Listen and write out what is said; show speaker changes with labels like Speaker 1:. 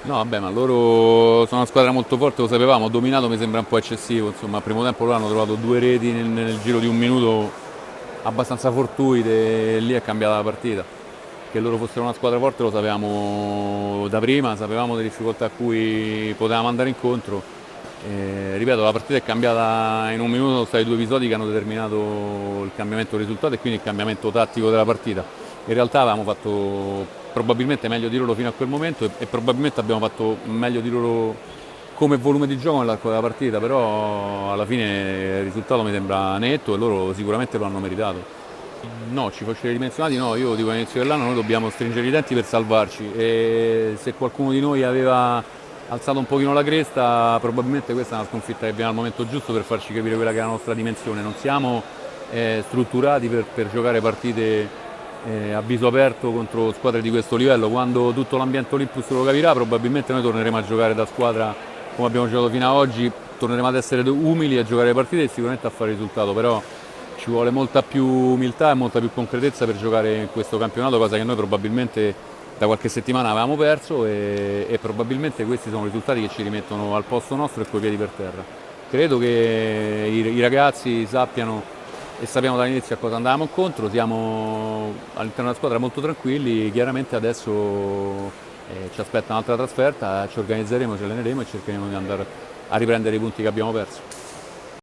Speaker 1: No, vabbè, ma loro sono una squadra molto forte, lo sapevamo, dominato mi sembra un po' eccessivo, insomma, al primo tempo loro hanno trovato due reti nel giro di un minuto abbastanza fortuite e lì è cambiata la partita. Che loro fossero una squadra forte lo sapevamo da prima, sapevamo le difficoltà a cui potevamo andare incontro. Ripeto, la partita è cambiata in un minuto, sono stati due episodi che hanno determinato il cambiamento del risultato e quindi il cambiamento tattico della partita. In realtà avevamo fatto probabilmente meglio di loro fino a quel momento e probabilmente abbiamo fatto meglio di loro come volume di gioco nell'arco della partita, però alla fine il risultato mi sembra netto e loro sicuramente lo hanno meritato. No, ci fossero ridimensionati, no, io dico all'inizio dell'anno noi dobbiamo stringere i denti per salvarci e se qualcuno di noi aveva alzato un pochino la cresta probabilmente questa è una sconfitta che viene al momento giusto per farci capire quella che è la nostra dimensione. Non siamo strutturati per giocare partite a viso aperto contro squadre di questo livello. Quando tutto l'ambiente Olympus lo capirà probabilmente noi torneremo a giocare da squadra come abbiamo giocato fino ad oggi, torneremo ad essere umili a giocare le partite e sicuramente a fare risultato, però ci vuole molta più umiltà e molta più concretezza per giocare in questo campionato, cosa che noi probabilmente da qualche settimana avevamo perso e probabilmente questi sono risultati che ci rimettono al posto nostro e coi piedi per terra. Credo che i ragazzi sappiano e sappiamo dall'inizio a cosa andavamo incontro, siamo all'interno della squadra molto tranquilli, chiaramente adesso ci aspetta un'altra trasferta, ci organizzeremo, ci alleneremo e cercheremo di andare a riprendere i punti che abbiamo perso.